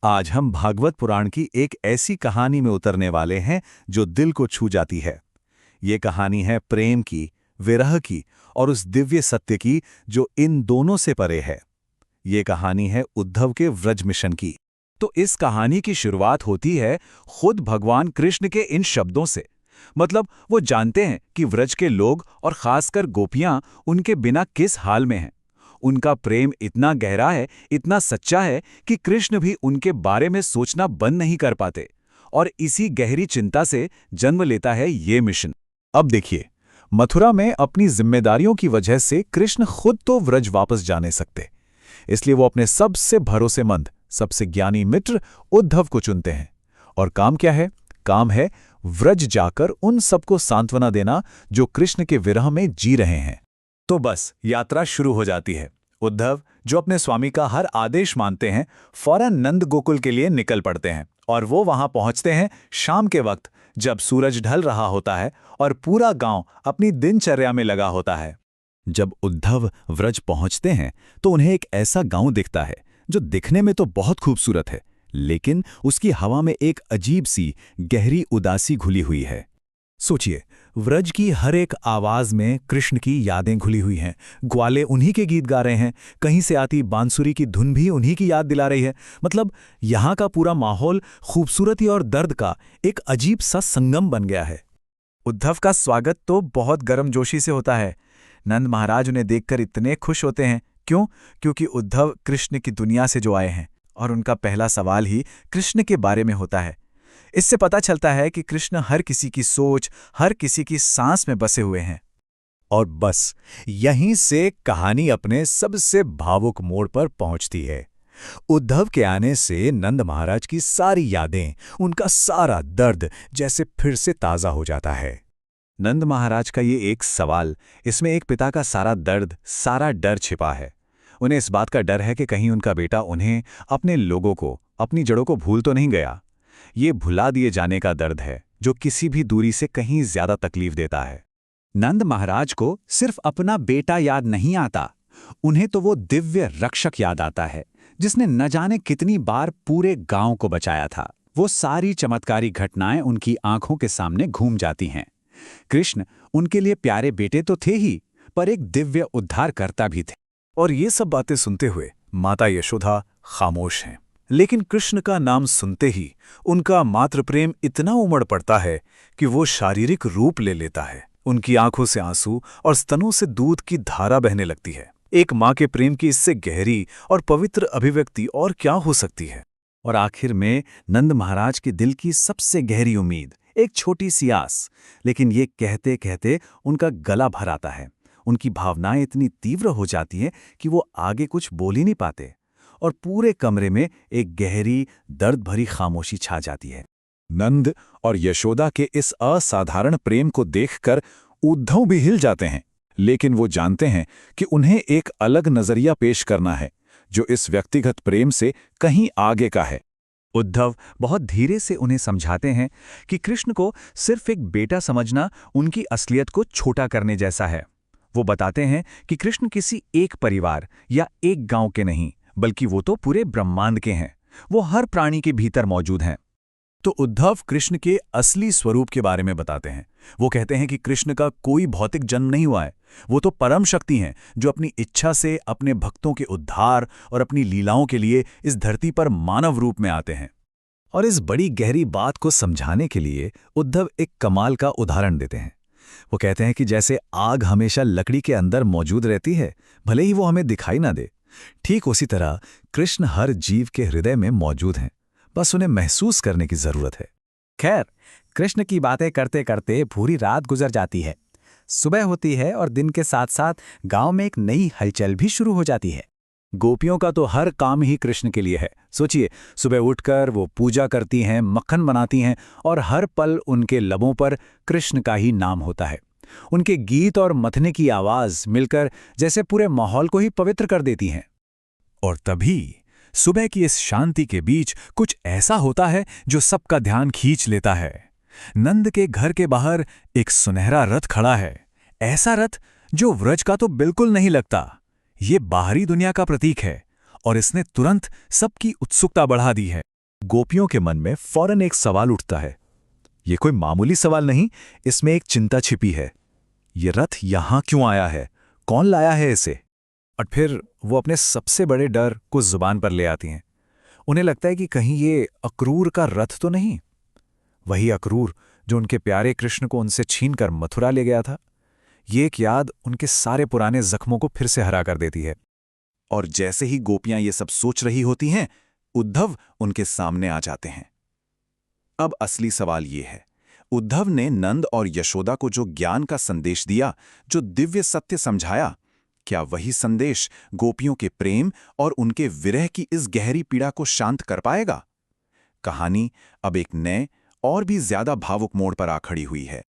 आज हम भागवत पुराण की एक ऐसी कहानी में उतरने वाले हैं जो दिल को छू जाती है। ये कहानी है प्रेम की, विरह की और उस दिव्य सत्य की जो इन दोनों से परे है। ये कहानी है उद्धव के व्रज मिशन की। तो इस कहानी की शुरुआत होती है खुद भगवान कृष्ण के इन शब्दों से। मतलब वो जानते हैं कि व्रज के लोग और खासकर गोपियां उनके बिना किस हाल में हैं। उनका प्रेम इतना गहरा है, इतना सच्चा है कि कृष्ण भी उनके बारे में सोचना बंद नहीं कर पाते। और इसी गहरी चिंता से जन्म लेता है ये मिशन। अब देखिए, मथुरा में अपनी जिम्मेदारियों की वजह से कृष्ण खुद तो व्रज वापस जा नहीं सकते। इसलिए वो अपने सबसे भरोसेमंद, सबसे ज्ञानी मित्र उद्धव को चुनते हैं। और काम क्या है? काम है व्रज जाकर उन सबको सांत्वना देना जो कृष्ण के विरह में जी रहे हैं। तो बस यात्रा शुरू हो जाती है। उद्धव, जो अपने स्वामी का हर आदेश मानते हैं, फौरन नंद गोकुल के लिए निकल पड़ते हैं। और वो वहां पहुंचते हैं शाम के वक्त, जब सूरज ढल रहा होता है और पूरा गांव अपनी दिनचर्या में लगा होता है। जब उद्धव व्रज पहुंचते हैं तो उन्हें एक ऐसा गांव दिखता है जो दिखने में तो बहुत खूबसूरत है, लेकिन उसकी हवा में एक अजीब सी गहरी उदासी घुली हुई है। सोचिए, व्रज की हर एक आवाज में कृष्ण की यादें घुली हुई हैं। ग्वाले उन्हीं के गीत गा रहे हैं, कहीं से आती बांसुरी की धुन भी उन्हीं की याद दिला रही है। मतलब यहाँ का पूरा माहौल खूबसूरती और दर्द का एक अजीब सा संगम बन गया है। उद्धव का स्वागत तो बहुत गर्मजोशी से होता है। नंद महाराज उन्हें देखकर इतने खुश होते हैं। क्यों? क्योंकि उद्धव कृष्ण की दुनिया से जो आए हैं, और उनका पहला सवाल ही कृष्ण के बारे में होता है। इससे पता चलता है कि कृष्ण हर किसी की सोच, हर किसी की सांस में बसे हुए हैं। और बस यहीं से कहानी अपने सबसे भावुक मोड़ पर पहुंचती है। उद्धव के आने से नंद महाराज की सारी यादें, उनका सारा दर्द जैसे फिर से ताजा हो जाता है। नंद महाराज का ये एक सवाल, इसमें एक पिता का सारा दर्द, सारा डर छिपा है। उन्हें इस बात का डर है कि कहीं उनका बेटा उन्हें, अपने लोगों को, अपनी जड़ों को भूल तो नहीं गया। ये भुला दिए जाने का दर्द है जो किसी भी दूरी से कहीं ज्यादा तकलीफ देता है। नंद महाराज को सिर्फ अपना बेटा याद नहीं आता, उन्हें तो वो दिव्य रक्षक याद आता है जिसने न जाने कितनी बार पूरे गांव को बचाया था। वो सारी चमत्कारी घटनाएं उनकी आंखों के सामने घूम जाती हैं। कृष्ण उनके लिए प्यारे बेटे तो थे ही, पर एक दिव्य उद्धारकर्ता भी थे। और ये सब बातें सुनते हुए माता यशोदा खामोश हैं। लेकिन कृष्ण का नाम सुनते ही उनका मातृ प्रेम इतना उमड़ पड़ता है कि वो शारीरिक रूप ले लेता है। उनकी आंखों से आंसू और स्तनों से दूध की धारा बहने लगती है। एक माँ के प्रेम की इससे गहरी और पवित्र अभिव्यक्ति और क्या हो सकती है? और आखिर में नंद महाराज के दिल की सबसे गहरी उम्मीद, एक छोटी सी आस, लेकिन ये कहते कहते उनका गला भर आता है। उनकी भावनाएं इतनी तीव्र हो जाती हैं कि वो आगे कुछ बोल ही नहीं पाते, और पूरे कमरे में एक गहरी, दर्द भरी खामोशी छा जाती है। नंद और यशोदा के इस असाधारण प्रेम को देखकर उद्धव भी हिल जाते हैं, लेकिन वो जानते हैं कि उन्हें एक अलग नजरिया पेश करना है जो इस व्यक्तिगत प्रेम से कहीं आगे का है। उद्धव बहुत धीरे से उन्हें समझाते हैं कि कृष्ण को सिर्फ एक बेटा समझना उनकी असलियत को छोटा करने जैसा है। वो बताते हैं कि कृष्ण किसी एक परिवार या एक गांव के नहीं, बल्कि वो तो पूरे ब्रह्मांड के हैं। वो हर प्राणी के भीतर मौजूद हैं। तो उद्धव कृष्ण के असली स्वरूप के बारे में बताते हैं। वो कहते हैं कि कृष्ण का कोई भौतिक जन्म नहीं हुआ है। वो तो परम शक्ति हैं जो अपनी इच्छा से अपने भक्तों के उद्धार और अपनी लीलाओं के लिए इस धरती पर मानव रूप में आते हैं। और इस बड़ी गहरी बात को समझाने के लिए उद्धव एक कमाल का उदाहरण देते हैं। वो कहते हैं कि जैसे आग हमेशा लकड़ी के अंदर मौजूद रहती है, भले ही वो हमें दिखाई ना दे, ठीक उसी तरह कृष्ण हर जीव के हृदय में मौजूद हैं, बस उन्हें महसूस करने की जरूरत है। खैर, कृष्ण की बातें करते करते पूरी रात गुजर जाती है। सुबह होती है और दिन के साथ साथ गांव में एक नई हलचल भी शुरू हो जाती है। गोपियों का तो हर काम ही कृष्ण के लिए है। सोचिए, सुबह उठकर वो पूजा करती हैं, मक्खन बनाती हैं, और हर पल उनके लबों पर कृष्ण का ही नाम होता है। उनके गीत और मथने की आवाज मिलकर जैसे पूरे माहौल को ही पवित्र कर देती हैं। और तभी सुबह की इस शांति के बीच कुछ ऐसा होता है जो सबका ध्यान खींच लेता है। नंद के घर के बाहर एक सुनहरा रथ खड़ा है। ऐसा रथ जो व्रज का तो बिल्कुल नहीं लगता। ये बाहरी दुनिया का प्रतीक है, और इसने तुरंत सबकी उत्सुकता बढ़ा दी है। गोपियों के मन में फौरन एक सवाल उठता है। ये कोई मामूली सवाल नहीं, इसमें एक चिंता छिपी है। ये रथ यहां क्यों आया है? कौन लाया है इसे? और फिर वो अपने सबसे बड़े डर को जुबान पर ले आती हैं। उन्हें लगता है कि कहीं ये अक्रूर का रथ तो नहीं, वही अक्रूर जो उनके प्यारे कृष्ण को उनसे छीनकर मथुरा ले गया था। ये एक याद उनके सारे पुराने जख्मों को फिर से हरा कर देती है। और जैसे ही गोपियां ये सब सोच रही होती हैं, उद्धव उनके सामने आ जाते हैं। अब असली सवाल ये है, उद्धव ने नंद और यशोदा को जो ज्ञान का संदेश दिया, जो दिव्य सत्य समझाया, क्या वही संदेश गोपियों के प्रेम और उनके विरह की इस गहरी पीड़ा को शांत कर पाएगा? कहानी अब एक नए और भी ज्यादा भावुक मोड़ पर आ खड़ी हुई है।